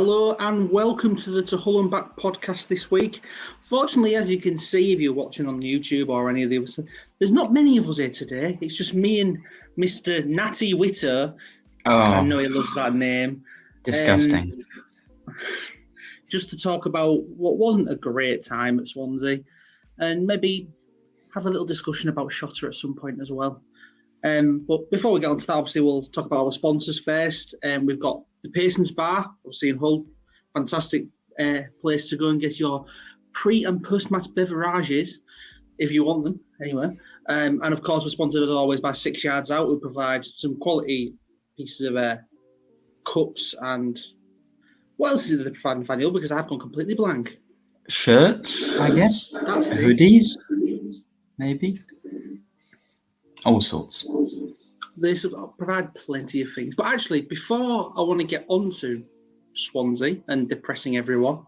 Hello and welcome to the To Hull and Back podcast this week. Fortunately, as you can see, if you're watching on YouTube or any of the others, there's not many of us here today. It's just me and Mr. Natty Witter, as I know he loves that name. Disgusting. Just to talk about what wasn't a great time at Swansea and maybe have a little discussion about Shotter at some point as well. But before we get on to that, obviously we'll talk about our sponsors first. We've got the Pearson's Bar, obviously in Hull. Fantastic place to go and get your pre- and post-match beverages, if you want them, anyway. And of course, we're sponsored as always by 6 Yards Out, who provide some quality pieces of cups and... What else is it they provide, Nathaniel? Because I've gone completely blank. Shirts, I guess. That's it. Hoodies, maybe. All sorts. They provide plenty of things. But actually, before I want to get on to Swansea and depressing everyone,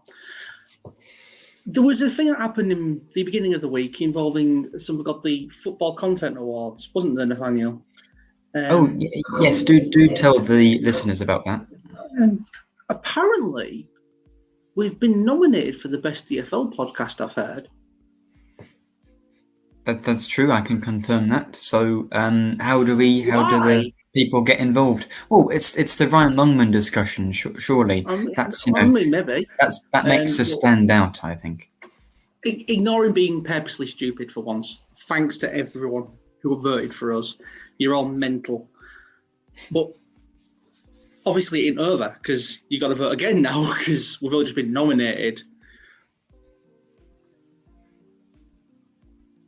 there was a thing that happened in the beginning of the week involving something called the Football Content Awards, wasn't there, Nathaniel? Yes, do tell the listeners about that. Apparently, we've been nominated for the best EFL podcast, I've heard. That's true. I can confirm that. So, how do the people get involved? Well, it's the Ryan Longman discussion. Surely, maybe that makes us stand out. I think. Ignoring being purposely stupid for once. Thanks to everyone who voted for us. You're all mental, but obviously it ain't over because you got to vote again now because we've all just been nominated.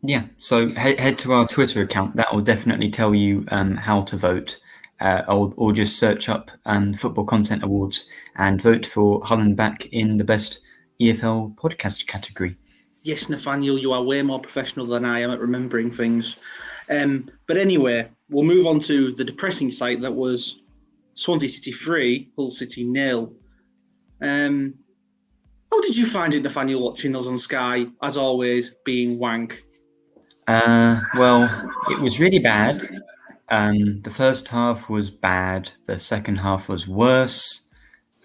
Yeah, so head to our Twitter account. That will definitely tell you how to vote, or just search up Football Content Awards and vote for Hull and Back in the best EFL podcast category. Yes, Nathaniel, you are way more professional than I am at remembering things. But anyway, we'll move on to the depressing side that was Swansea City 3, Hull City 0. How did you find it, Nathaniel, watching us on Sky, as always, being wank? Well, it was really bad. The first half was bad. The second half was worse.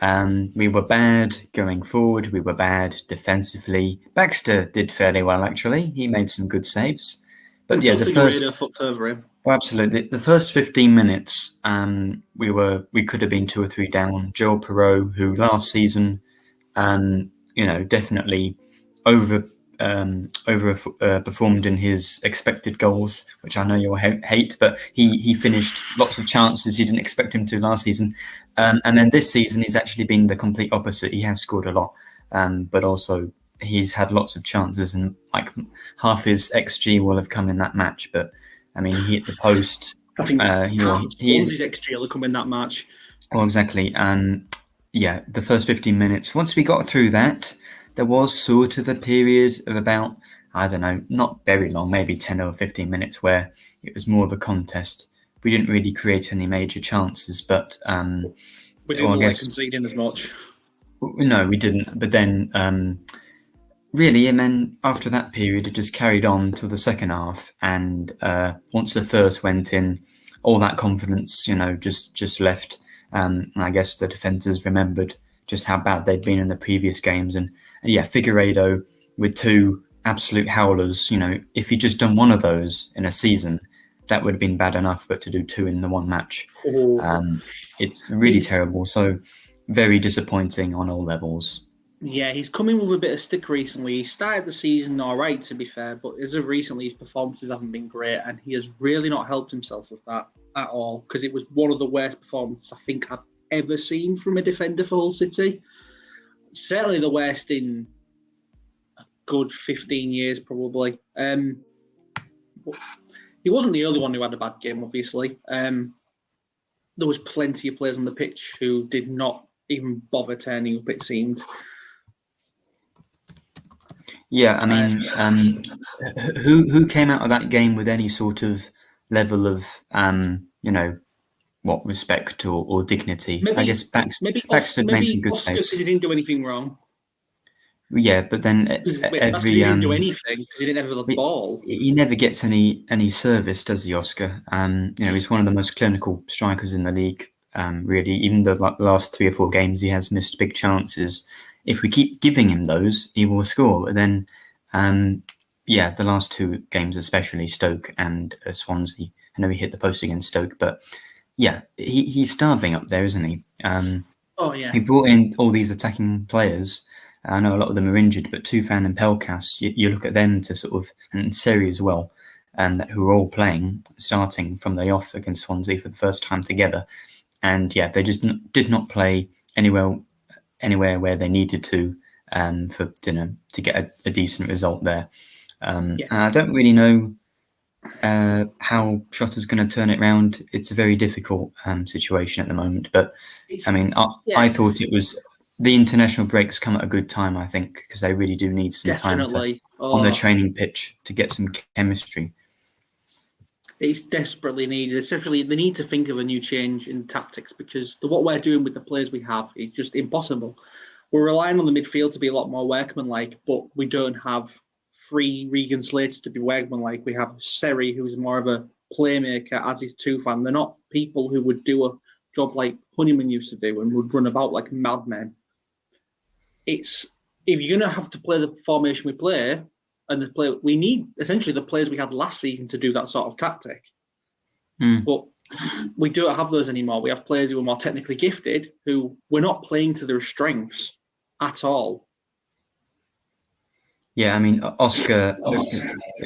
We were bad going forward. We were bad defensively. Baxter did fairly well, actually. He made some good saves. But yeah, the first... fucked over him. Well, absolutely. The first 15 minutes, we could have been 2 or 3 down. Joel Perreault, who last season, definitely overperformed in his expected goals, which I know you'll hate, but he finished lots of chances he didn't expect him to last season. And then this season, he's actually been the complete opposite. He has scored a lot, but also he's had lots of chances, and like half his XG will have come in that match. But I mean, he hit the post. I think his XG will come in that match. Oh, exactly. Yeah, the first 15 minutes. Once we got through that, there was sort of a period of about, I don't know, not very long, maybe 10 or 15 minutes where it was more of a contest. We didn't really create any major chances, but... we didn't like conceding as much. No, we didn't. But then, really, and then after that period, it just carried on till the second half. And once the first went in, all that confidence, just left. And I guess the defenders remembered just how bad they'd been in the previous games. And yeah, Figueire-d'oh with 2 absolute howlers, if he'd just done one of those in a season, that would have been bad enough, but to do 2 in the one match, it's really terrible. So very disappointing on all levels. Yeah, he's come in with a bit of stick recently. He started the season all right, to be fair, but as of recently, his performances haven't been great, and he has really not helped himself with that at all, because it was one of the worst performances I think I've ever seen from a defender for Hull City. Certainly the worst in a good 15 years, probably. He wasn't the only one who had a bad game, obviously. There was plenty of players on the pitch who did not even bother turning up, it seemed. Yeah, I mean, who came out of that game with any sort of level of, respect or dignity? Maybe, I guess Baxter made some good saves. Because he didn't do anything wrong. Yeah, but then That's because he didn't do anything, because he didn't have the ball. He never gets any service, does he, Oscar? He's one of the most clinical strikers in the league. really. Even the last 3 or 4 games, he has missed big chances. If we keep giving him those, he will score. But then, the last 2 games, especially Stoke and Swansea. I know he hit the post against Stoke, but yeah, he's starving up there, isn't he? He brought in all these attacking players. I know a lot of them are injured, but Tufan and Pelkas, you look at them to sort of, and Seri as well, who are all playing, starting from the off against Swansea for the first time together. And yeah, they just did not play anywhere where they needed to to get a decent result there. And I don't really know how Shotter's going to turn it around. It's a very difficult situation at the moment. But I mean, I thought it was the international breaks come at a good time, I think, because they really do need some time on the training pitch to get some chemistry. It's desperately needed. Especially, they need to think of a new change in tactics because what we're doing with the players we have is just impossible. We're relying on the midfield to be a lot more workmanlike, but we don't have 3 Regan Slaters to be workmanlike. We have Seri, who's more of a playmaker, as is Tufan. They're not people who would do a job like Honeyman used to do and would run about like madmen. If you're going to have to play the formation we play, and we need essentially the players we had last season to do that sort of tactic. But we don't have those anymore. We have players who are more technically gifted, who we're not playing to their strengths at all. Yeah, I mean, Oscar,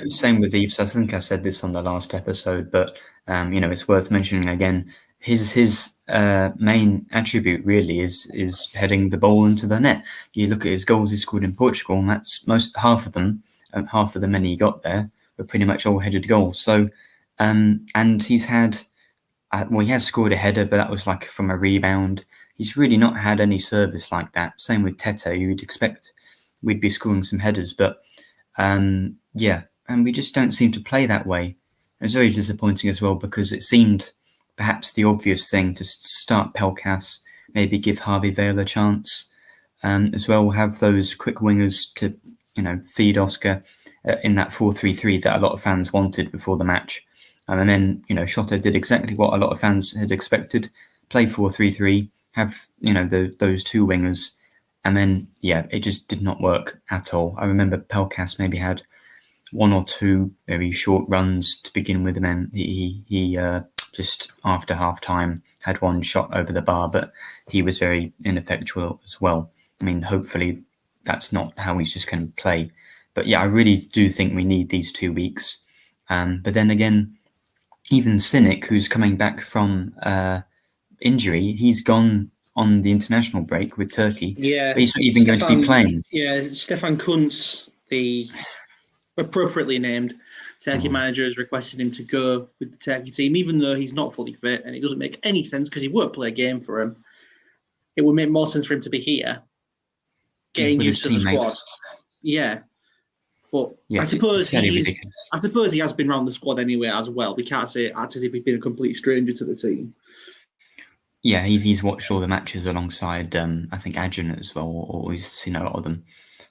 same with Eves. I think I said this on the last episode, but it's worth mentioning again. His main attribute really is heading the ball into the net. You look at his goals he scored in Portugal, and that's half of the many he got there were pretty much all headed goals. So, and he's had, he has scored a header, but that was like from a rebound. He's really not had any service like that. Same with Tete, you'd expect we'd be scoring some headers, but and we just don't seem to play that way. It's very disappointing as well because it seemed perhaps the obvious thing to start Pelkas, maybe give Harvey Vale a chance, as well. Have those quick wingers to feed Oscar in that 4-3-3 that a lot of fans wanted before the match, and then Shota did exactly what a lot of fans had expected: play 4-3-3, have those 2 wingers. And then, it just did not work at all. I remember Pelkas maybe had 1 or 2 very short runs to begin with, and then he just after half time had 1 shot over the bar, but he was very ineffectual as well. I mean, hopefully that's not how he's just going to play. But I really do think we need these 2 weeks. But then again, even Cynic, who's coming back from injury, he's gone on the international break with Turkey. Yeah, but he's not even going to be playing. Yeah, Stefan Kuntz, the appropriately named Turkey manager, has requested him to go with the Turkey team, even though he's not fully fit, and it doesn't make any sense because he won't play a game for him. It would make more sense for him to be here, getting used to the squad. Yeah, but I suppose he has been around the squad anyway as well. We can't say it's as if he's been a complete stranger to the team. Yeah, he's watched all the matches alongside, I think, Adjan as well, or he's seen a lot of them.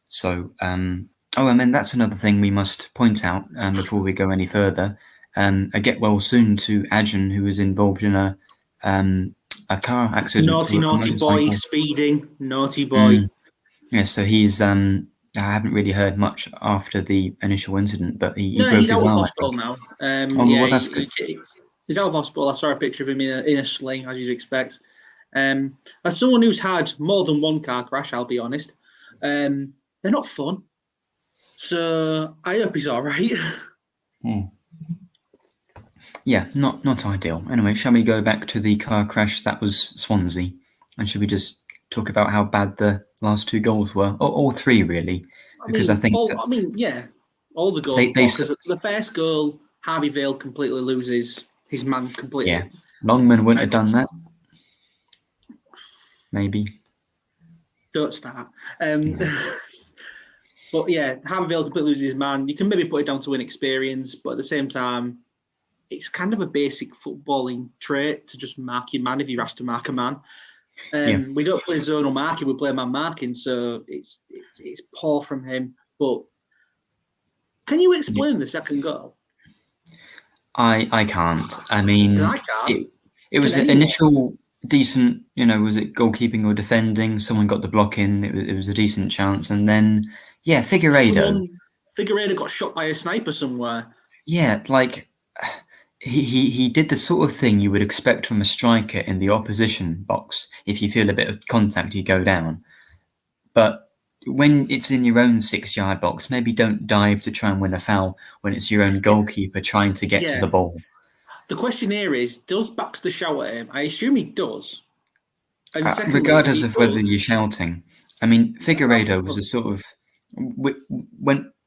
So, and then that's another thing we must point out before we go any further. A get well soon to Adjan, who was involved in a car accident. Naughty boy, speeding, naughty boy. Yeah, so he's. I haven't really heard much after the initial incident, but he broke his arm. He's out of hospital now. Well, that's good. He's out of hospital. I saw a picture of him in a sling, as you'd expect. As someone who's had more than 1 car crash, I'll be honest, they're not fun. So I hope he's all right. Yeah, not ideal. Anyway, shall we go back to the car crash that was Swansea? And should we just talk about how bad the last 2 goals were? Or all 3, really? Because all the goals. Because the first goal, Harvey Vale completely loses his man completely. Yeah, Longman wouldn't have done that. Maybe. Don't start. But Harvey Vale completely loses his man. You can maybe put it down to inexperience, but at the same time, it's kind of a basic footballing trait to just mark your man if you're asked to mark a man. We don't play zonal marking; we play man marking, so it's poor from him. But can you explain the second goal? I can't. I mean, I can't. It was an initial. decent, was it goalkeeping or defending? Someone got the block in. It was a decent chance. And then, Figueiredo. Figueiredo got shot by a sniper somewhere. Yeah, like he did the sort of thing you would expect from a striker in the opposition box. If you feel a bit of contact, you go down. But when it's in your own 6-yard box, maybe don't dive to try and win a foul when it's your own goalkeeper trying to get to the ball. The question here is, does Baxter shout at him? I assume he does. And secondly, regardless of whether you're shouting, I mean, Figueiredo was a sort of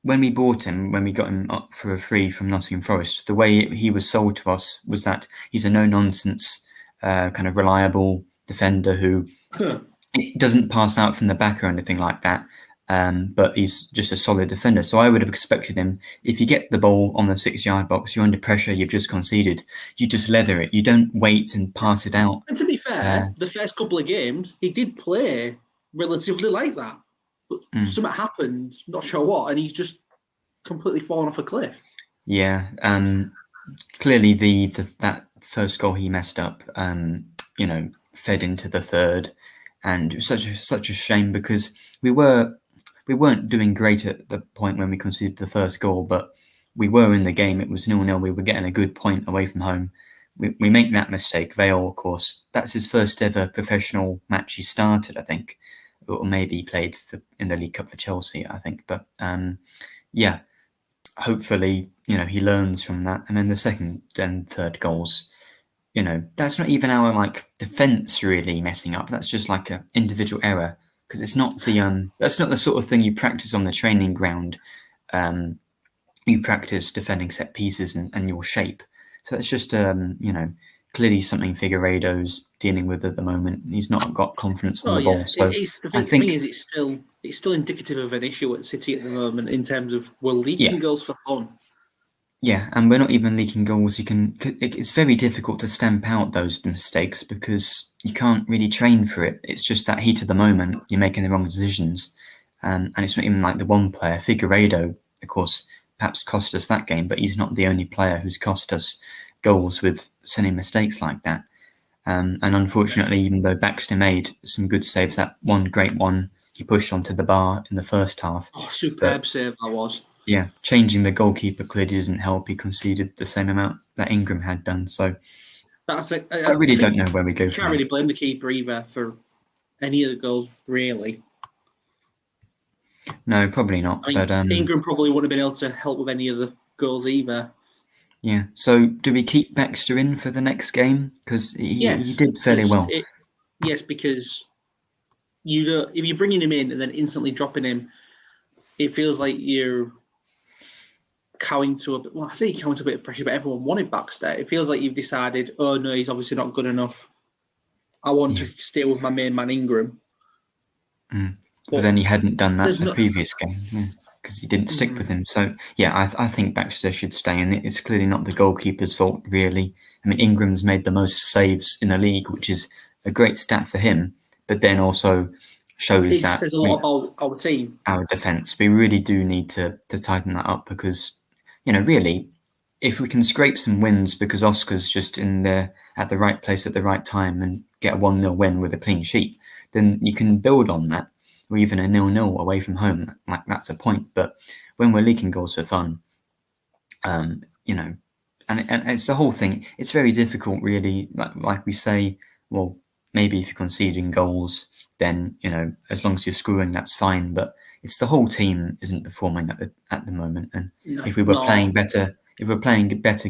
when we bought him, when we got him up for a free from Nottingham Forest, the way he was sold to us was that he's a no-nonsense, kind of reliable defender who doesn't pass out from the back or anything like that. But he's just a solid defender. So I would have expected him, if you get the ball on the 6-yard box, you're under pressure, you've just conceded, you just leather it. You don't wait and pass it out. And to be fair, the first couple of games, he did play relatively like that. But something happened, not sure what, and he's just completely fallen off a cliff. Yeah. Clearly that first goal he messed up, fed into the third. And it was such a shame because we weren't doing great at the point when we conceded the first goal, but we were in the game. It was 0-0. We were getting a good point away from home. We make that mistake. Vale, of course, that's his first ever professional match he started, I think. Or maybe he played in the League Cup for Chelsea, I think. But hopefully, he learns from that. And then the second and third goals, that's not even our defense really messing up. That's just like an individual error. Because it's not that's not the sort of thing you practice on the training ground. You practice defending set pieces and your shape. So it's just clearly something Figueiredo's dealing with at the moment. He's not got confidence on the ball. So the thing is, it's still indicative of an issue at City at the moment in terms of we're leaking goals for fun. Yeah, and we're not even leaking goals. It's very difficult to stamp out those mistakes because you can't really train for it. It's just that heat of the moment, you're making the wrong decisions. And it's not even like the one player. Figueiredo, of course, perhaps cost us that game, but he's not the only player who's cost us goals with silly mistakes like that. And unfortunately, even though Baxter made some good saves, that one great one, he pushed onto the bar in the first half. Oh, superb save that was. Yeah, changing the goalkeeper clearly didn't help. He conceded the same amount that Ingram had done. So I really don't know where we go from can't really blame the keeper either for any of the goals, really. No, probably not. But Ingram probably wouldn't have been able to help with any of the goals either. Yeah. So do we keep Baxter in for the next game? Because he did fairly well. Yes, because if you're bringing him in and then instantly dropping him, it feels like you're cowing to a bit. Well, I say cowing to a bit of pressure, but everyone wanted Baxter. It feels like you've decided, oh no, he's obviously not good enough. I want to stay with my main man Ingram. But then he hadn't done that the previous game because he didn't stick with him. So I think Baxter should stay in. It's clearly not the goalkeeper's fault, really. I mean, Ingram's made the most saves in the league, which is a great stat for him. But then also shows that says a lot about our team, our defence. We really do need to tighten that up because, really, if we can scrape some wins because Oscar's just in there at the right place at the right time and get a 1-0 win with a clean sheet, then you can build on that. Or even a 0-0 away from home, that's a point. But when we're leaking goals for fun, and it's the whole thing. It's very difficult, really. Like we say, well, maybe if you're conceding goals, then as long as you're scoring, that's fine. But it's the whole team isn't performing at the moment. And if we were playing better,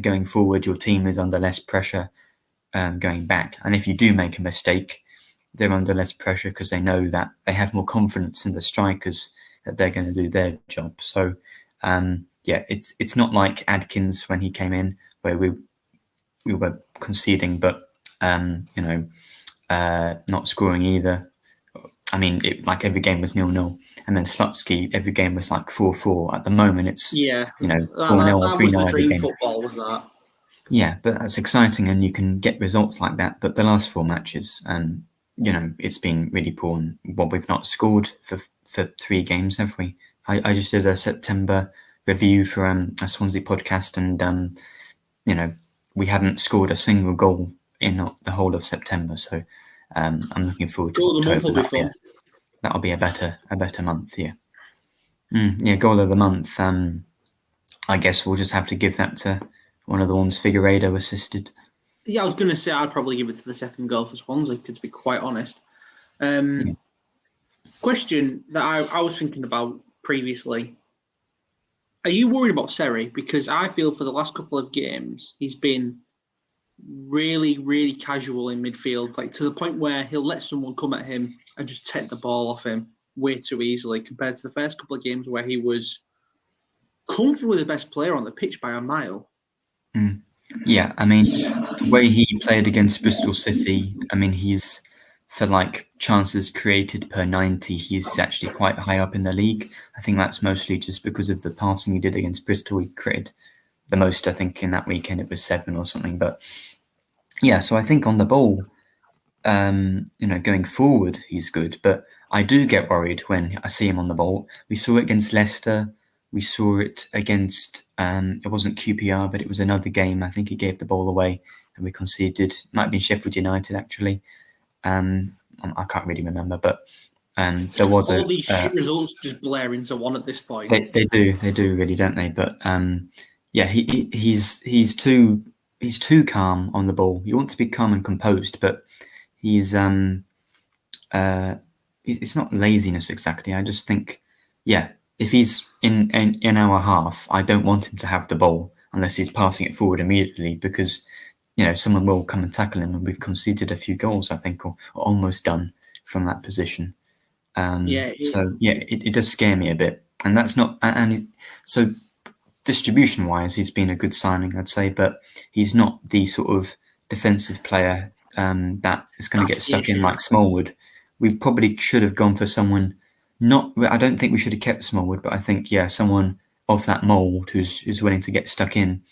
going forward, your team is under less pressure going back. And if you do make a mistake, they're under less pressure because they know that they have more confidence in the strikers that they're going to do their job. So, it's not like Adkins when he came in where we were conceding, but not scoring either. I mean, every game was 0-0, and then Slutsky, every game was 4-4. At the moment, it's 4-0 or 3-0 every game. Football was that. Yeah, but that's exciting, and you can get results like that. But the last 4 matches, it's been really poor. And we've not scored for 3 games, have we? I just did a September review for a Swansea podcast, and we haven't scored a single goal in the whole of September. So I'm looking forward to Goal of the month October. will be fun. That'll be a better month. Yeah. Yeah, goal of the month. I guess we'll just have to give that to one of the ones Figueire-d'oh assisted. Yeah, I was going to say I'd probably give it to the second goal for Swansea, to be quite honest. Question that I was thinking about previously. Are you worried about Seri? Because I feel for the last couple of games, he's been really, really casual in midfield, like to the point where he'll let someone come at him and just take the ball off him way too easily compared to the first couple of games where he was comfortably the best player on the pitch by a mile. Yeah, I mean, the way he played against Bristol City, I mean, he's, for like chances created per 90, he's actually quite high up in the league. I think that's mostly just because of the passing he did against Bristol. He created the most, I think, in that weekend. It was 7 or something. But yeah, so I think on the ball, going forward, he's good. But I do get worried when I see him on the ball. We saw it against Leicester. We saw it against, it wasn't QPR, but it was another game. I think he gave the ball away and we conceded. It might have been Sheffield United, actually. I can't really remember, but there was all these shit results just blare into one at this point. They do really, don't they? But yeah, he's too calm on the ball. You want to be calm and composed, but he's it's not laziness exactly. I just think, yeah, if he's in our half, I don't want him to have the ball unless he's passing it forward immediately, because someone will come and tackle him, and we've conceded a few goals, I think, or almost done from that position. It does scare me a bit, and that's not. So distribution-wise, he's been a good signing, I'd say, but he's not the sort of defensive player that is going to get stuck in like Smallwood. We probably should have gone for someone. I don't think we should have kept Smallwood, but I think someone of that mould who's willing to get stuck in,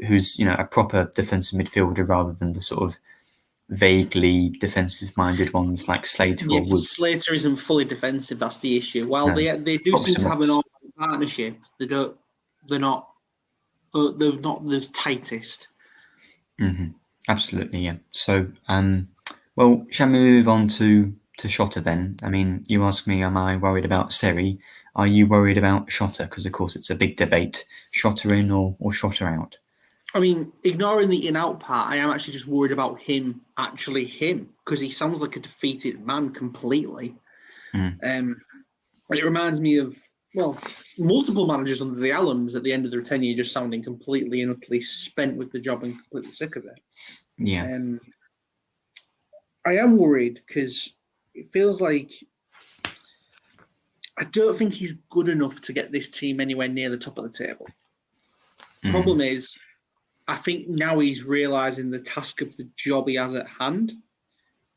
who's a proper defensive midfielder rather than the sort of vaguely defensive-minded ones like Slater or Woods. Slater isn't fully defensive. That's the issue. While they do seem to have an all-round partnership, they're not the tightest. Mm-hmm. Absolutely, yeah. So, well, shall we move on to Shota then? I mean, you asked me, am I worried about Seri? Are you worried about Shota? Because, of course, it's a big debate. Shota in or Shota out? I mean, ignoring the in-out part, I am actually just worried about him, because he sounds like a defeated man completely. And it reminds me of, multiple managers under the Allams at the end of their tenure just sounding completely and utterly spent with the job and completely sick of it. Yeah. I am worried because it feels like I don't think he's good enough to get this team anywhere near the top of the table. Problem is, I think now he's realising the task of the job he has at hand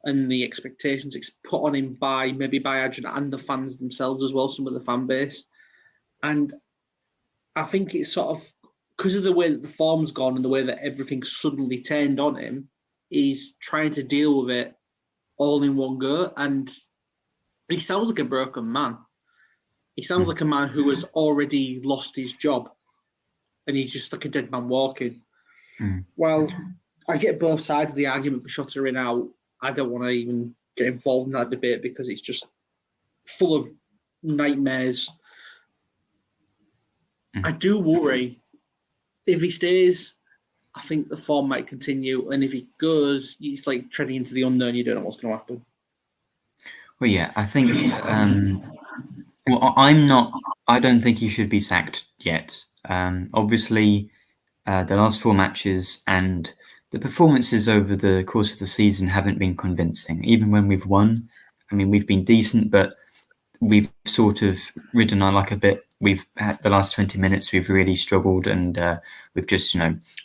and the expectations it's put on him by Adrian and the fans themselves as well, some of the fan base. And I think it's sort of, because of the way that the form's gone and the way that everything's suddenly turned on him, he's trying to deal with it all in one go. And he sounds like a broken man. He sounds like a man who has already lost his job and he's just like a dead man walking. Well, I get both sides of the argument for Shota in out. I don't want to even get involved in that debate because it's just full of nightmares. I do worry if he stays, I think the form might continue, and if he goes, it's like treading into the unknown. You don't know what's going to happen. Well, yeah, I think. I don't think he should be sacked yet. Obviously, the last 4 matches and the performances over the course of the season haven't been convincing. Even when we've won, I mean, we've been decent, but we've sort of ridden our luck a bit. We've had the last 20 minutes, we've really struggled, and we've just,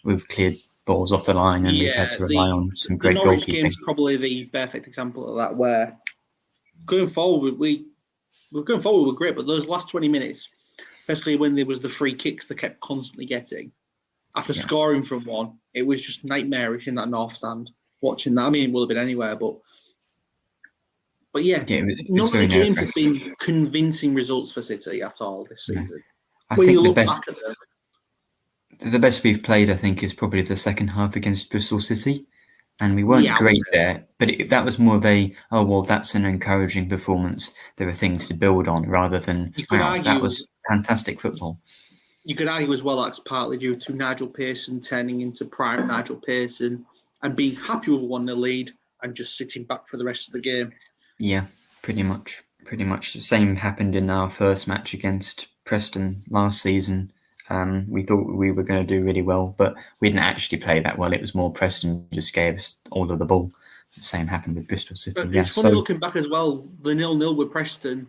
we've cleared balls off the line, and we've had to rely on some great goalkeeping. The Norwich game's probably the perfect example of that, where going forward, we're great, but those last 20 minutes, especially when there was the free kicks they kept constantly getting, after scoring from one, it was just nightmarish in that north stand, watching that. I mean, it would have been anywhere, but none of the games have been convincing results for City at all this season. I think the best we've played, I think, is probably the second half against Bristol City. and we weren't Yeah, I great would. there. But that was more of a, oh well, that's an encouraging performance. There are things to build on, rather than, You could wow, that argue was fantastic football. you could argue as well that's partly due to Nigel Pearson turning into prime Nigel Pearson and being happy with 1-0 lead and just sitting back for the rest of the game. Yeah, pretty much. Pretty much the same happened in our first match against Preston last season. We thought we were going to do really well, but we didn't actually play that well. It was more Preston just gave us all of the ball. The same happened with Bristol City. But Yeah, it's funny looking back as well, the 0-0 with Preston.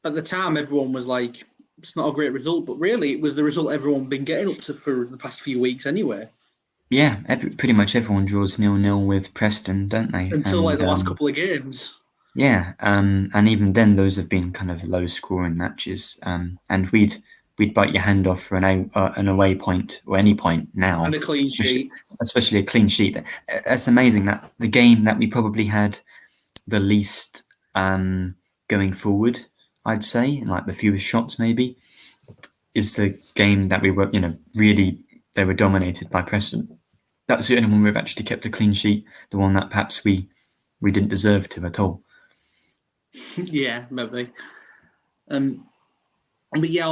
At the time, everyone was like, it's not a great result, but really it was the result everyone been getting up to for the past few weeks anyway. yeah. Pretty much everyone draws 0-0 with Preston, don't they? Until like the last couple of games. Yeah, and even then, those have been kind of low-scoring matches. And we'd bite your hand off for an away point or any point now, And a clean sheet. especially a clean sheet. That's amazing. That the game that we probably had the least going forward, I'd say, and like the fewest shots maybe, is the game that we were, really they were dominated by Preston. That was the only one we've actually kept a clean sheet. The one that perhaps we didn't deserve to at all. Yeah, maybe. But yeah,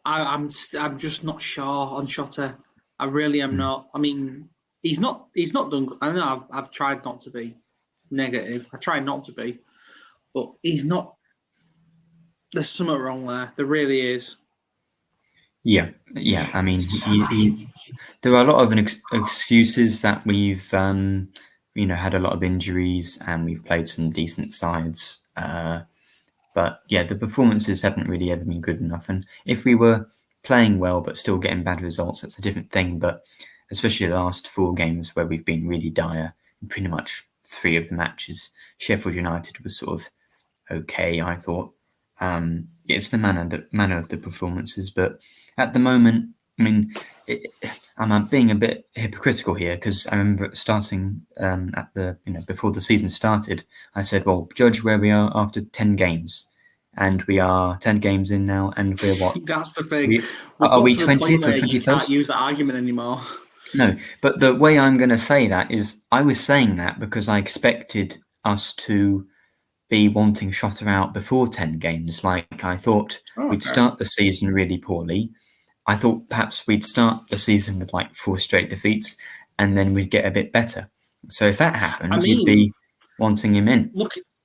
I'm just not sure on Shotta. I really am not. I mean, he's not done. I know I've tried not to be negative. I try not to be, but he's not. There's something wrong there. There really is. Yeah. I mean, he there are a lot of excuses that we've had a lot of injuries and we've played some decent sides. But yeah, the performances haven't really ever been good enough. And if we were playing well but still getting bad results, that's a different thing. But especially the last 4 games where we've been really dire, in pretty much 3 of the matches, Sheffield United was sort of okay, I thought. It's the manner of the performances. But at the moment, I mean, I'm being a bit hypocritical here because I remember starting at the before the season started, I said, "Well, judge where we are after 10 games," and we are 10 games in now, and we're what? That's the thing. Are we got to the point 20th or where you can't 21st? use that argument anymore. No, but the way I'm going to say that is, I was saying that because I expected us to be wanting Shotta out before 10 games. Like I thought we'd start the season really poorly. I thought perhaps we'd start the season with like 4 straight defeats and then we'd get a bit better. So if that happened, you'd be wanting him in.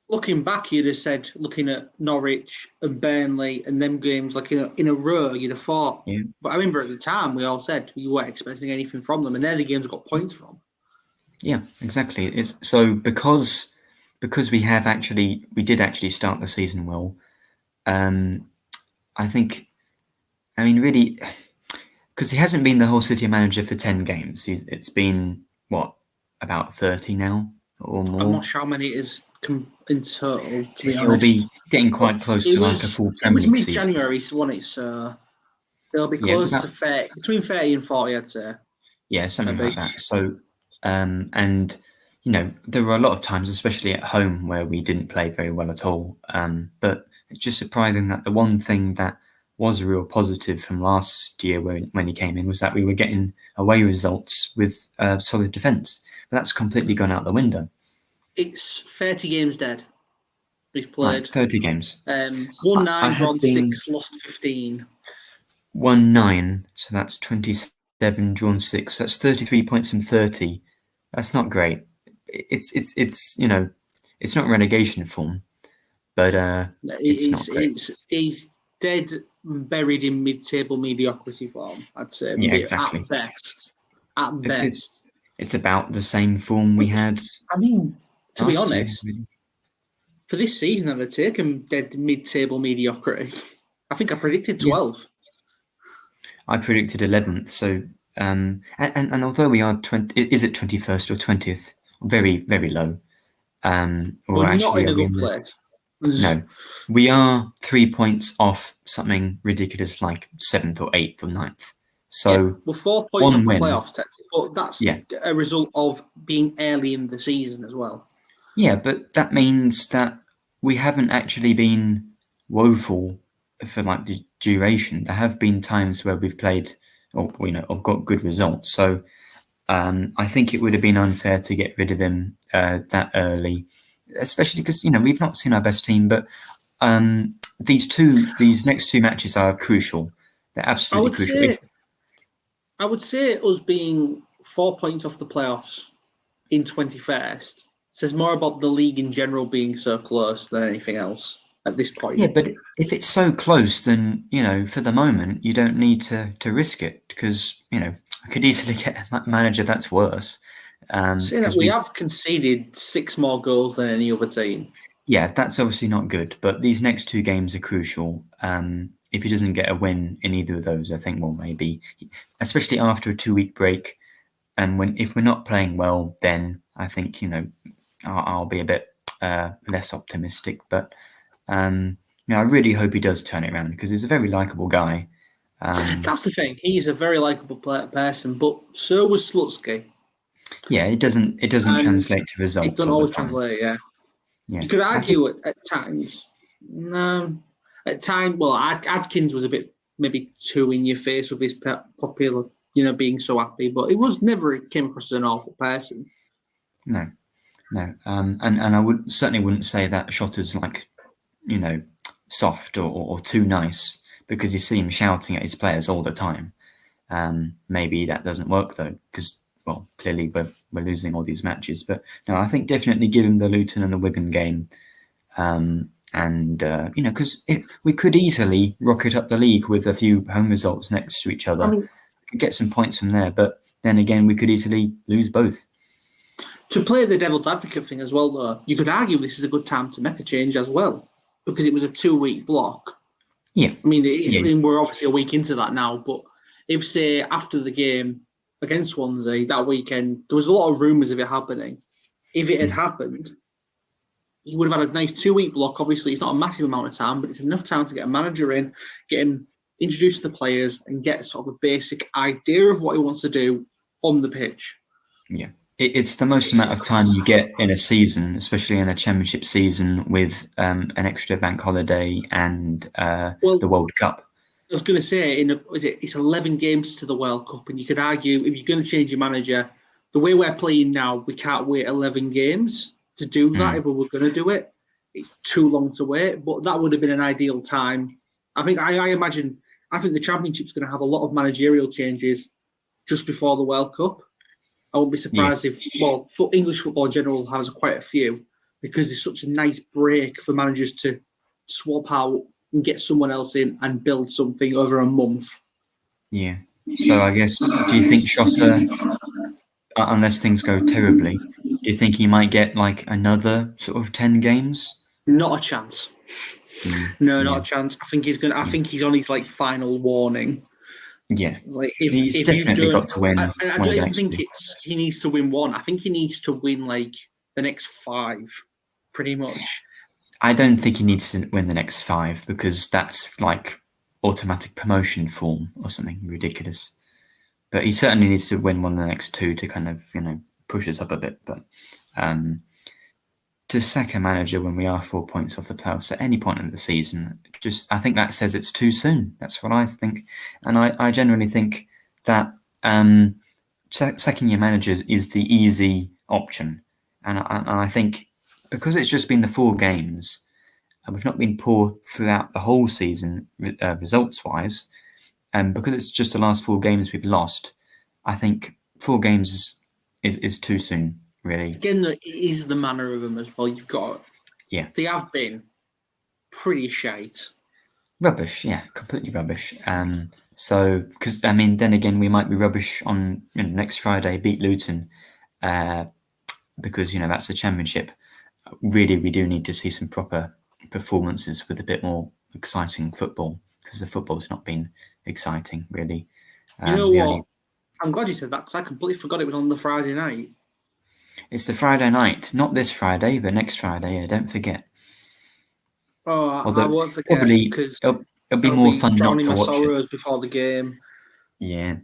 Looking back, you'd have said, looking at Norwich and Burnley and them games like in a row, you'd have thought. Yeah. But I remember at the time we all said we weren't expecting anything from them, and they're the games we got points from. Yeah, exactly. It's so because we did actually start the season well. I think. I mean, really, because he hasn't been the whole City manager for 10 games. It's been, what, about 30 now or more? I'm not sure how many it is in total, to be honest. It'll be getting quite close to like a full Premier League season. It was mid-January, wasn't it? So it'll be close to 30, between 30 and 40, I'd say. Yeah, something like that. So, and, there were a lot of times, especially at home, where we didn't play very well at all. But it's just surprising that the one thing that was a real positive from last year when he came in was that we were getting away results with solid defence. But that's completely gone out the window. It's 30 games dead. He's played. Right, 30 games. Won 9, drawn 6, lost 15. Won 9, so that's 27, drawn 6. That's 33 points from 30. That's not great. It's not relegation form, but it's not great. He's dead, buried in mid-table mediocrity form, I'd say. Yeah, exactly. At best. It's about the same form we had. I mean, to be honest, for this season, I'd take him dead mid-table mediocrity. I think I predicted 12. Yeah. I predicted 11th. So, and although we are 20, is it 21st or 20th? Very, very low. We're not in a good place. No, we are 3 points off something ridiculous like 7th or 8th or 9th. So we're 4 points off the playoffs, but that's a result of being early in the season as well. Yeah, but that means that we haven't actually been woeful for like the duration. There have been times where we've played or got good results. So I think it would have been unfair to get rid of him that early, especially because we've not seen our best team. But these next two matches are crucial. They're absolutely crucial. I would say us being 4 points off the playoffs in 21st says more about the league in general being so close than anything else at this point. Yeah, but if it's so close, then for the moment you don't need to risk it, because I could easily get a manager that's worse. Saying that we have conceded 6 more goals than any other team. Yeah, that's obviously not good. But these next two games are crucial. If he doesn't get a win in either of those, I think, well, maybe, especially after a 2-week break, and if we're not playing well, then I think I'll be a bit less optimistic. But I really hope he does turn it around, because he's a very likable guy. That's the thing. He's a very likable person, but so was Slutsky. Yeah, it doesn't translate to results. It doesn't always translate. Yeah. You could argue at times. No, at times. Well, Adkins was a bit maybe too in your face with his popular, being so happy, but it was never came across as an awful person. No. And I certainly wouldn't say that Shotter's soft or too nice, because you see him shouting at his players all the time. Maybe that doesn't work though, because clearly we're losing all these matches. But no, I think definitely give him the Luton and the Wigan game, because we could easily rocket up the league with a few home results next to each other. We could get some points from there, but then again, we could easily lose both. To play the devil's advocate thing as well, though, you could argue this is a good time to make a change as well, because it was a 2-week block. Yeah. I mean, we're obviously a week into that now, but if, say, after the game against Swansea that weekend, there was a lot of rumours of it happening. If it had happened, he would have had a nice 2-week block. Obviously, it's not a massive amount of time, but it's enough time to get a manager in, get him introduced to the players, and get sort of a basic idea of what he wants to do on the pitch. Yeah. It's the most amount of time you get in a season, especially in a championship season with an extra bank holiday and the World Cup. I was going to say, it's 11 games to the World Cup, and you could argue if you're going to change your manager, the way we're playing now, we can't wait 11 games to do that. If we were going to do it, it's too long to wait. But that would have been an ideal time. I think the Championship's going to have a lot of managerial changes just before the World Cup. I wouldn't be surprised if English football in general has quite a few, because it's such a nice break for managers to swap out and get someone else in and build something over a month. Yeah. So I guess, do you think Schotter, unless things go terribly, do you think he might get another sort of 10 games? Not a chance. No, not a chance. I think he's on his final warning. Yeah, he's definitely got to win. I don't even think he needs to win one. I think he needs to win the next 5, pretty much. I don't think he needs to win the next 5, because that's automatic promotion form or something ridiculous. But he certainly needs to win one of the next 2 to kind of push us up a bit. But to sack a manager when we are 4 points off the playoffs at any point in the season, I think that says it's too soon. That's what I think. And I generally think that sacking your managers is the easy option. And I think because it's just been the 4 games, and we've not been poor throughout the whole season results-wise, and because it's just the last 4 games we've lost, I think 4 games is too soon, really. Again, it is the manner of them as well. You've got... Yeah. They have been pretty shite. Rubbish, yeah, completely rubbish. So, because, then again, we might be rubbish on next Friday, beat Luton, because, that's the Championship. Really, we do need to see some proper performances with a bit more exciting football, because the football's not been exciting, really. You know what? I'm glad you said that, because I completely forgot it was on the Friday night. It's the Friday night, not this Friday, but next Friday, don't forget. Oh, I won't forget, probably because it'll be more fun not to watch it before the game. Yeah.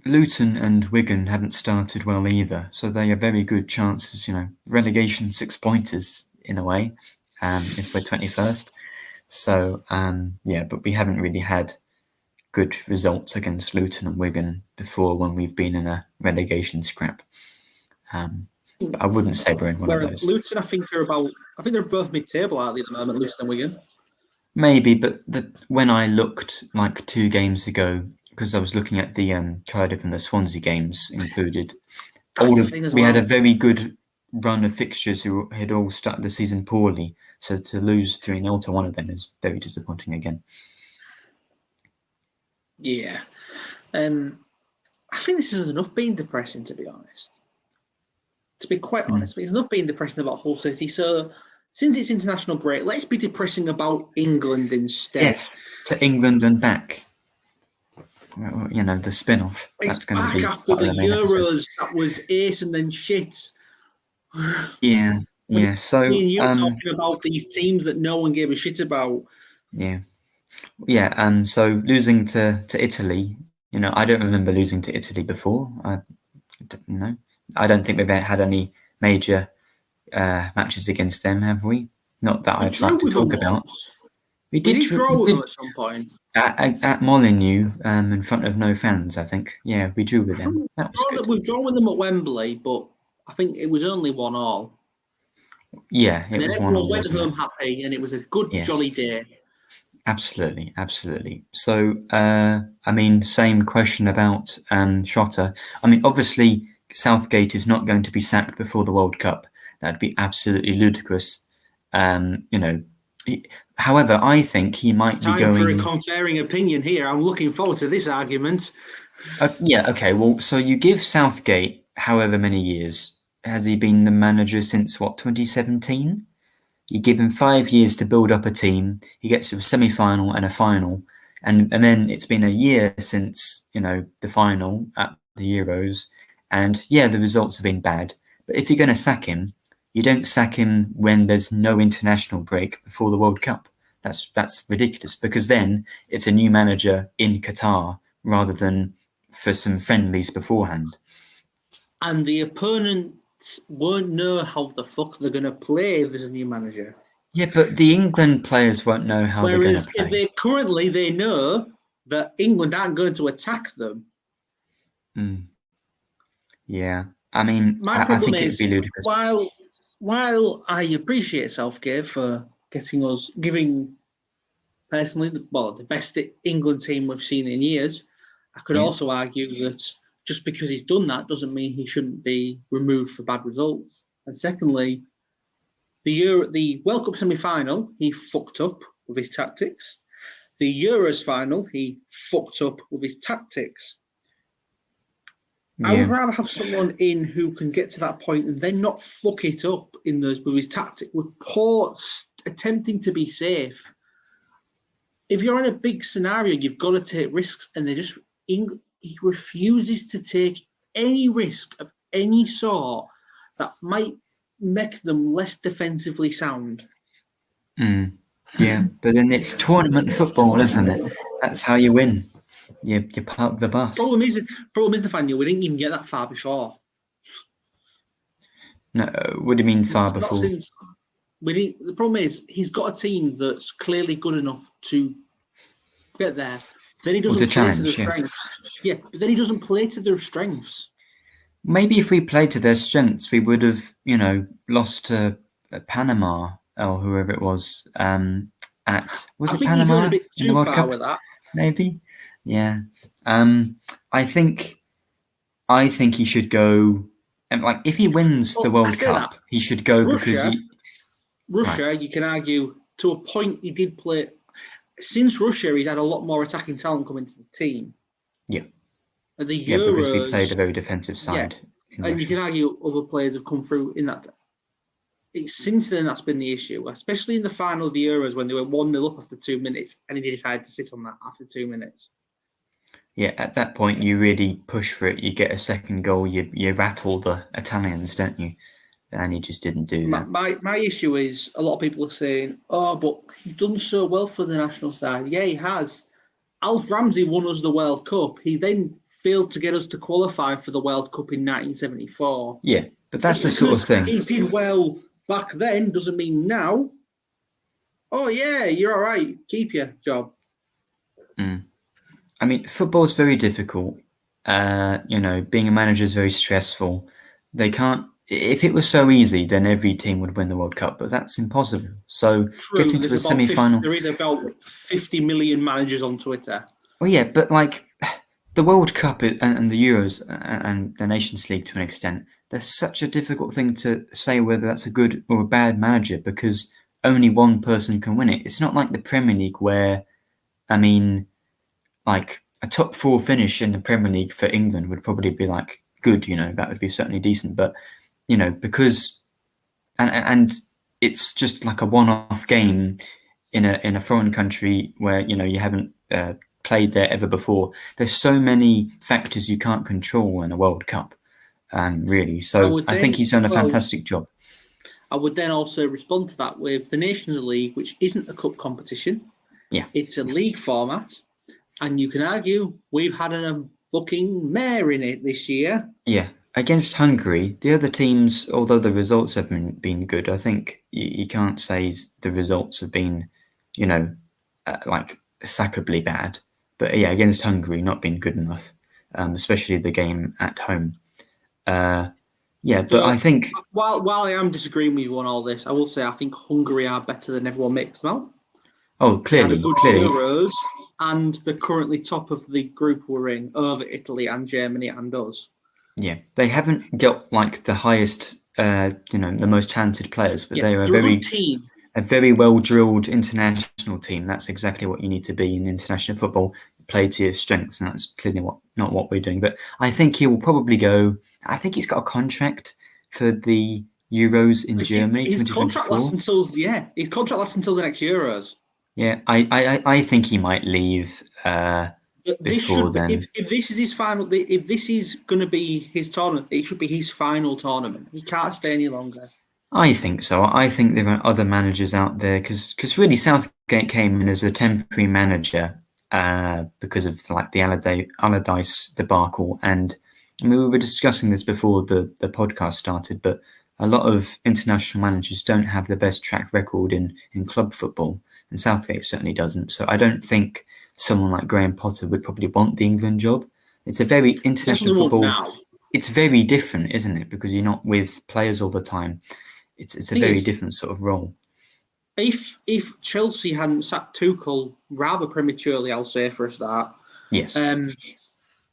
Luton and Wigan haven't started well either, so they are very good chances, relegation 6-pointers in a way, if we're 21st. So, but we haven't really had good results against Luton and Wigan before when we've been in a relegation scrap. But I wouldn't say we're in one of those. Luton, I think they're both mid-table, aren't they, at the moment, Luton and Wigan? Maybe, but when I looked like 2 games ago, because I was looking at the Cardiff and the Swansea games included, we had a very good run of fixtures who had all started the season poorly. So to lose 3-0 to one of them is very disappointing again. Yeah. I think this is enough being depressing, to be honest. To be quite honest, it's enough being depressing about Hull City. So since it's international break, let's be depressing about England instead. Yes, to England and back. You know, the spin-off. It's back after the Euros. That was ace and then shit. Yeah. So you're talking about these teams that no one gave a shit about. Yeah. So losing to Italy, you know, I don't remember losing to Italy before. I don't think we've had any major matches against them, have we? Not that I'd like to talk about. We did draw with them at some point. At Molineux, in front of no fans, I think. Yeah, we drew with them. That was good. We've drawn with them at Wembley, but I think it was only 1-1. Yeah, it was 1-1. Everyone went home happy, and it was a good, jolly day. Absolutely. So, same question about Shota. I mean, obviously, Southgate is not going to be sacked before the World Cup. That'd be absolutely ludicrous. However, I think he might be going... Time for a conferring opinion here. I'm looking forward to this argument. Okay. Well, so you give Southgate however many years. Has he been the manager since, 2017? You give him 5 years to build up a team. He gets to a semi-final and a final. And then it's been a year since, the final at the Euros. And, the results have been bad. But if you're going to sack him, you don't sack him when there's no international break before the World Cup. That's ridiculous, because then it's a new manager in Qatar rather than for some friendlies beforehand. And the opponent won't know how the fuck they're going to play if there's a new manager. Yeah, but the England players won't know how they're going to play. Whereas they know that England aren't going to attack them. Yeah, I mean, I think it'd be ludicrous. While I appreciate Southgate for giving personally the best England team we've seen in years, I could also argue that just because he's done that doesn't mean he shouldn't be removed for bad results. And secondly, the World Cup semi-final, he fucked up with his tactics. The Euros final, he fucked up with his tactics. Yeah. I would rather have someone in who can get to that point and then not fuck it up with his tactic, with Ports attempting to be safe. If you're in a big scenario, you've got to take risks, and he refuses to take any risk of any sort that might make them less defensively sound. Yeah, but then it's tournament football, isn't it? That's how you win. You park the bus. Problem is, Nathaniel, we didn't even get that far before. No, what do you mean far before? The problem is, he's got a team that's clearly good enough to get there. Then he doesn't play to their strengths. Yeah, but then he doesn't play to their strengths. Maybe if we played to their strengths, we would have, lost to Panama or whoever it was. Was it Panama? You're going a bit too far with that. Maybe. Yeah. I think he should go. And if he wins the World Cup, he should go because Russia, you can argue to a point he did play. Since Russia, he's had a lot more attacking talent coming to the team. Yeah. At the Euros, because we played a very defensive side. Yeah. And you can argue other players have come through in that. Since then, that's been the issue, especially in the final of the Euros when they were 1-0 up after 2 minutes, and he decided to sit on that after 2 minutes. Yeah, at that point, you really push for it. You get a second goal, you rattle the Italians, don't you? And he just didn't do that. My issue is a lot of people are saying, but he's done so well for the national side. Yeah, he has. Alf Ramsey won us the World Cup. He then failed to get us to qualify for the World Cup in 1974. Yeah, but that's the sort of thing. He did well back then doesn't mean now. Oh, yeah, you're all right. Keep your job. I mean, football is very difficult. Being a manager is very stressful. They can't. If it was so easy, then every team would win the World Cup, but that's impossible. So True, getting to a semi-final. there is about 50 million managers on Twitter. Well, yeah, but like the World Cup and the Euros and the Nations League to an extent, there's such a difficult thing to say whether that's a good or a bad manager because only one person can win it. It's not like the Premier League where, I mean, like a top 4 finish in the Premier League for England would probably be like good, that would be certainly decent. But, because and it's just like a one-off game in a foreign country where, you haven't played there ever before. There's so many factors you can't control in a World Cup, really. So I think he's done a fantastic job. I would then also respond to that with the Nations League, which isn't a cup competition. Yeah. It's a league format. And you can argue we've had a fucking mare in it this year. Yeah. Against Hungary, the other teams, although the results have been good, I think you can't say the results have been, like sackably bad. But yeah, against Hungary, not been good enough, especially the game at home. But I think while I am disagreeing with you on all this, I will say I think Hungary are better than everyone makes them out. Oh, clearly, they had a good Euros, and they're currently top of the group we're in over Italy and Germany and us. Yeah, they haven't got like the highest, the most talented players, but they are a very well drilled international team. That's exactly what you need to be in international football. Play to your strengths, and that's clearly not what we're doing. But I think he will probably go. I think he's got a contract for the Euros in Germany. His contract lasts until the next Euros. Yeah, I think he might leave. Before then. If this is his final, if this is going to be his tournament, it should be his final tournament. He can't stay any longer. I think so. I think there are other managers out there because really Southgate came in as a temporary manager because of like the Allardyce debacle, and I mean, we were discussing this before the podcast started, but a lot of international managers don't have the best track record in club football, and Southgate certainly doesn't. So I don't think someone like Graham Potter would probably want the England job. It's a very international football. Now. It's very different, isn't it? Because you're not with players all the time. It's a very different sort of role. If Chelsea hadn't sacked Tuchel rather prematurely, I'll say for a start. Yes.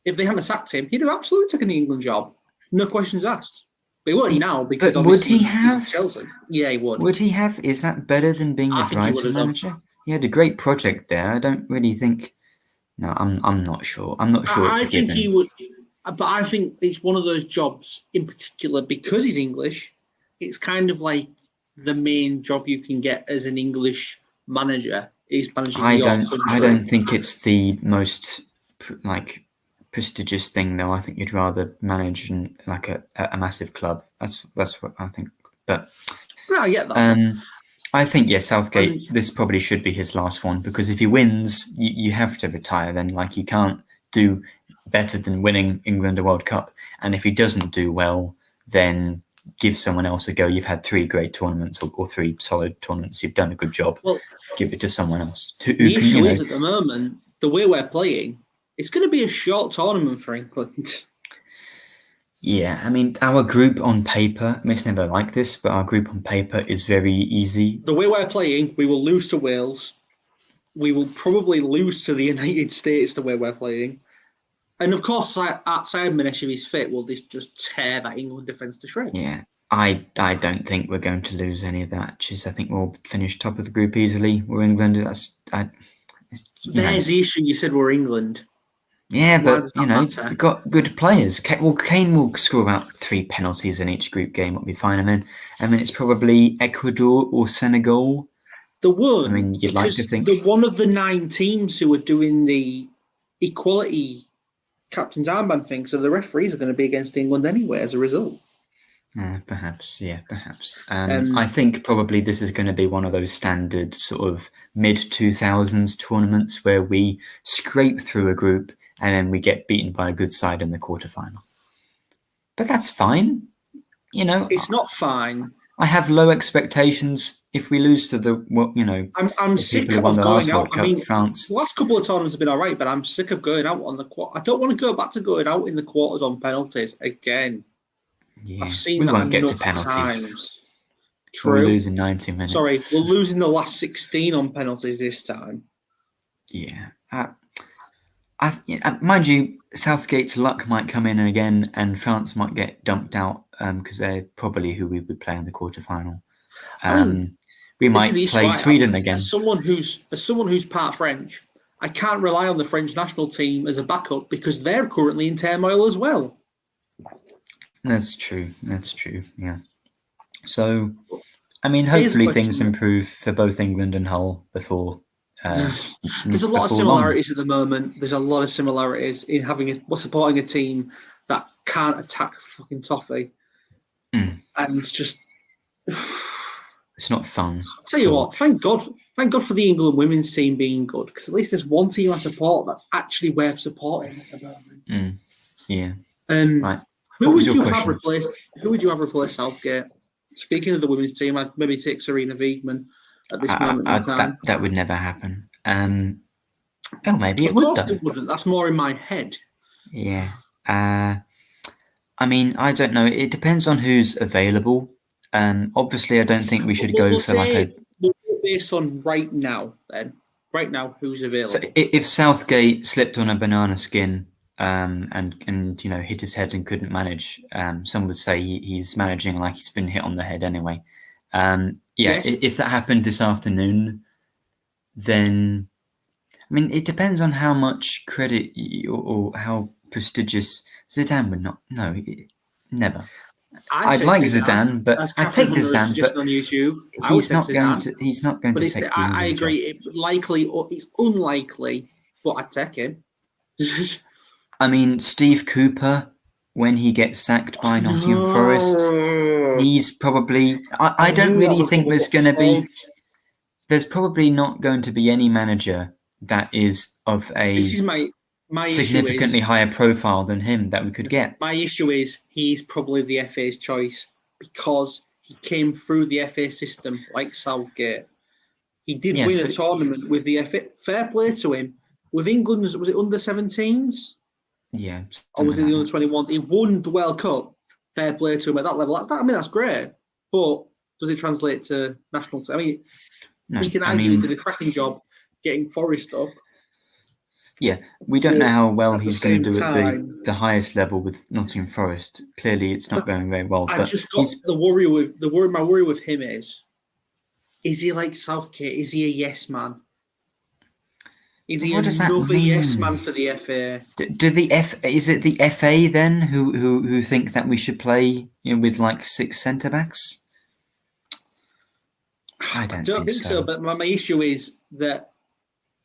If they hadn't sacked him, he'd have absolutely taken the England job. No questions asked. But he won't now because would he have? Chelsea. Yeah, he would. Would he have? Is that better than being a Brighton manager? He had a great project there. I don't really think. No, I'm not sure. I'm not sure. I think he would, but I think it's one of those jobs in particular because he's English. It's kind of like the main job you can get as an English manager is managing your country. I don't think it's the most prestigious thing, though. I think you'd rather manage like a massive club. That's what I think. But I get that. I think, Southgate, this probably should be his last one because if he wins, you have to retire then. Like, you can't do better than winning England a World Cup. And if he doesn't do well, then give someone else a go. You've had 3 great tournaments or 3 solid tournaments. You've done a good job. Well, give it to someone else. The issue is at the moment, the way we're playing, it's going to be a short tournament for England. Yeah, I mean, our group on paper, it's never like this, but our group on paper is very easy. The way we're playing, we will lose to Wales. We will probably lose to the United States the way we're playing. And of course, outside Manesh, if he's fit, will this just tear that England defence to shreds? Yeah, I don't think we're going to lose any of the matches. I think we'll finish top of the group easily. We're England. There's the issue. You said we're England. Yeah, but we've got good players. Kane will score about 3 penalties in each group game. It'll be fine. And then it's probably Ecuador or Senegal. The one. I mean, you'd like to think the one of the 9 teams who are doing the equality captain's armband thing. So the referees are going to be against England anyway as a result. Perhaps. I think probably this is going to be one of those standard sort of mid-2000s tournaments where we scrape through a group and then we get beaten by a good side in the quarterfinal. But that's fine. It's not fine I have low expectations if we lose to the I'm the sick people who won of the going last out. World Cup, France. The last couple of tournaments have been all right, but I'm sick of going out on the quarter. I don't want to go back to going out in the quarters on penalties again. Yeah, I've seen we that won't get to enough penalties. times. We'll True. lose in 90 minutes. Sorry, we're losing the last 16 on penalties this time. Yeah. Mind you, Southgate's luck might come in again, and France might get dumped out because they're probably who we would play in the quarterfinal. We might play Sweden again. As someone who's part French, I can't rely on the French national team as a backup because they're currently in turmoil as well. That's true. Yeah. So, I mean, hopefully things improve for both England and Hull before. There's a lot of similarities at the moment. There's a lot of similarities in supporting a team that can't attack fucking toffee, and just it's not fun. I'll tell you what, thank God for the England women's team being good, because at least there's one team I support that's actually worth supporting at the moment. Yeah. Right. Who would you have replaced Southgate? Speaking of the women's team, I'd maybe take Serena Wiegman at this moment in time. That would never happen. Maybe it would. Of course it wouldn't. That's more in my head. Yeah. I mean, I don't know. It depends on who's available. Obviously, I don't think we should go for based on right now. Then, right now, who's available? So if Southgate slipped on a banana skin and hit his head and couldn't manage, some would say he's managing like he's been hit on the head anyway. Yes. If that happened this afternoon, then I mean, it depends on how much credit or how prestigious Zidane would not. No, never. I'd like Zidane, but I take Zidane. But on YouTube, he's not going to. He's not going to take. I agree. It's unlikely, but I'd take him. I mean, Steve Cooper, when he gets sacked by Nottingham Forest, he's probably. I don't really think there's going to be. There's probably not going to be any manager that is of a significantly higher profile than him that we could get. My issue is he's probably the FA's choice because he came through the FA system like Southgate. He did win a tournament with the FA. Fair play to him. With England's, was it under 17s? Yeah. Or was it the under 21s? He won the World Cup. Fair play to him at that level. I mean, that's great. But does it translate to national team? I mean, he can argue he did a cracking job getting Forest up. Yeah, we don't know how well he's going to do at the highest level with Nottingham Forest. Clearly, it's not going very well. I've just got my worry with him is he like Southgate? Is he a yes man? Is he another yes man for the FA? Is it the FA then who think that we should play with like 6 centre backs? I don't think so. But my issue is that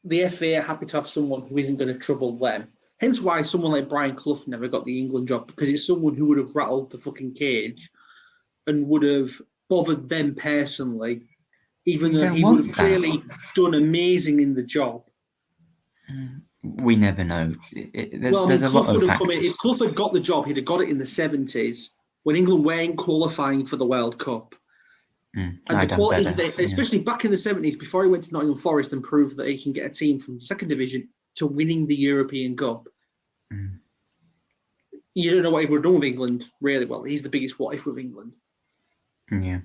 the FA are happy to have someone who isn't going to trouble them. Hence why someone like Brian Clough never got the England job, because it's someone who would have rattled the fucking cage and would have bothered them personally, even though he would have clearly done amazing in the job. We never know. There's a lot of factors. If Clough had got the job, he'd have got it in the 70s when England weren't qualifying for the World Cup. And the quality, especially back in the 70s, before he went to Nottingham Forest and proved that he can get a team from the second division to winning the European Cup. You don't know what he would have done with England really well. He's the biggest what if with England. Yeah,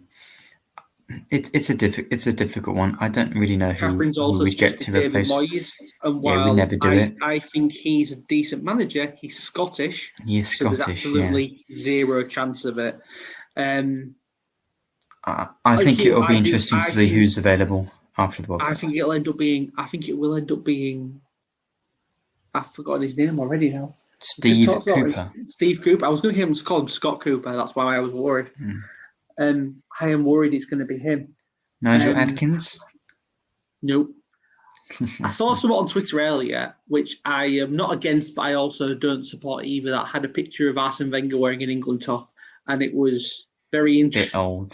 it's a difficult one. I don't really know who we get to replace. Moyes, and while we never do it. I think he's a decent manager. He's Scottish. He's Scottish. So there's absolutely zero chance of it. I think it'll be interesting to see who's available after the World Cup. I think it will end up being. I've forgotten his name already now. Steve Cooper. Steve Cooper. I was going to call him Scott Cooper. That's why I was worried. I am worried it's going to be him. Nigel Adkins? Nope. I saw someone on Twitter earlier, which I am not against, but I also don't support either, that had a picture of Arsene Wenger wearing an England top, and it was very interesting.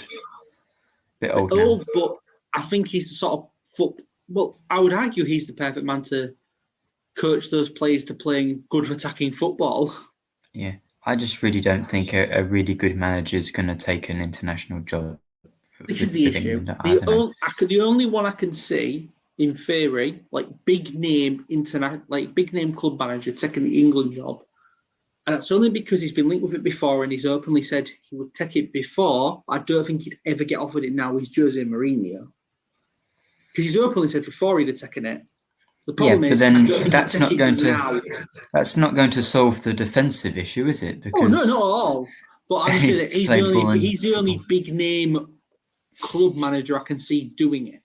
Bit old, but I think he's the sort of well, I would argue he's the perfect man to coach those players to playing good attacking football. Yeah, I just really don't think a really good manager is going to take an international job. This is the issue. The only one I can see, in theory, like big name club manager taking the England job, and that's only because he's been linked with it before and he's openly said he would take it before. I don't think he'd ever get offered it now. He's Jose Mourinho, because he's openly said before he'd have taken it. The problem is, then that's not going to solve the defensive issue, is it? Because no, not at all. But I'm saying that he's the only big name club manager I can see doing it.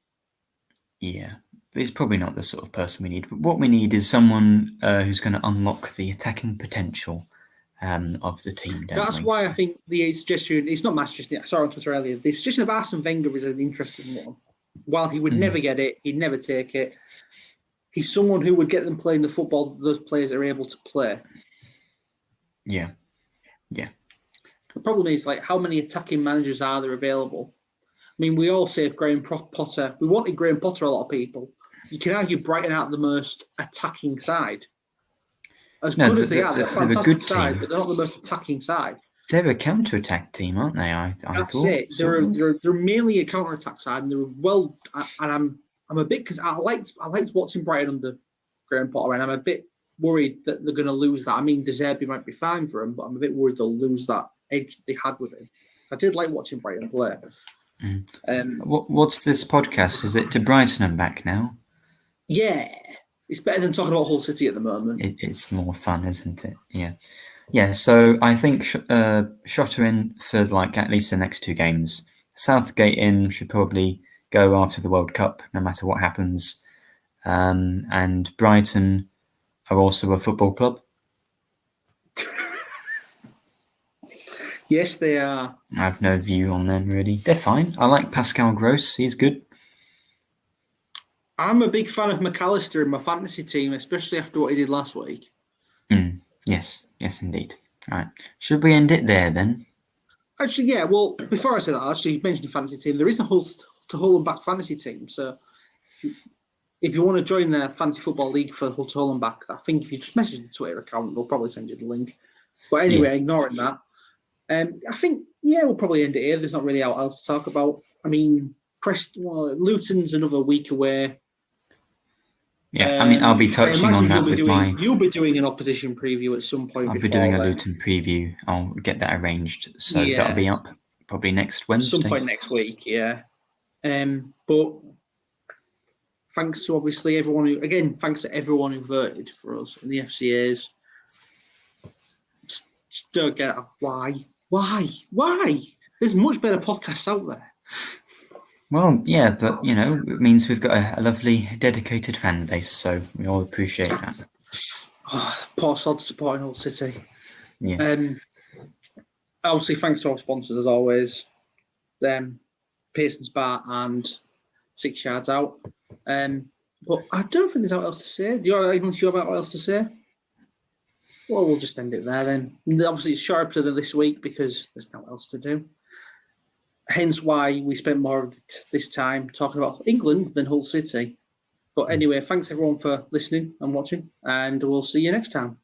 Yeah, but he's probably not the sort of person we need. But what we need is someone who's going to unlock the attacking potential of the team. That's why I think the suggestion, it's not my suggestion, I saw on Twitter earlier, the suggestion of Arsene Wenger is an interesting one. While he would never get it, he'd never take it. He's someone who would get them playing the football those players are able to play. Yeah. The problem is, like, how many attacking managers are there available? I mean, we all say Graham Potter. We wanted Graham Potter, a lot of people. You can argue Brighton aren't the most attacking side. As good as they are, they're a fantastic side, but they're not the most attacking side. They're a counter-attack team, aren't they? I That's thought. It. They're mainly a counter-attack side, and they're well. And I'm a bit, because I liked watching Brighton under Graham Potter, and I'm a bit worried that they're going to lose that. I mean, De Zerbi might be fine for him, but I'm a bit worried they'll lose that edge they had with him. I did like watching Brighton play. What's this podcast? Is it to Brighton and back now? Yeah, it's better than talking about Hull City at the moment. It's more fun, isn't it? Yeah. So I think Shotter in for like at least the next 2 games. Southgate in should probably go after the World Cup, no matter what happens. And Brighton are also a football club. Yes, they are. I have no view on them, really. They're fine. I like Pascal Gross. He's good. I'm a big fan of McAllister in my fantasy team, especially after what he did last week. Yes, indeed. All right. Should we end it there, then? Actually, yeah. Well, before I say that, you mentioned fantasy team. There is a Hull and Back fantasy team. So if you want to join the Fantasy Football League for Hull and Back, I think if you just message the Twitter account, they'll probably send you the link. But anyway, ignoring that, I think, we'll probably end it here. There's not really else to talk about. I mean, Luton's another week away. Yeah, I mean, I'll be touching on that with You'll be doing an opposition preview at some point. I'll be doing a Luton preview. I'll get that arranged. So that'll be up probably next Wednesday. Some point next week, yeah. But thanks to obviously everyone thanks to everyone who voted for us in the FCAs. Just don't get why. There's much better podcasts out there. Well, yeah, but, it means we've got a lovely, dedicated fan base, so we all appreciate that. Poor sod supporting Hull City. Yeah. Obviously, thanks to our sponsors, as always, Pearson's Bar and 6 Yards Out. But I don't think there's anything else to say. Do you have anything else to say? Well, we'll just end it there then. Obviously, it's sharper than this week because there's nothing else to do. Hence why we spent more of this time talking about England than Hull City. But anyway, thanks everyone for listening and watching, and we'll see you next time.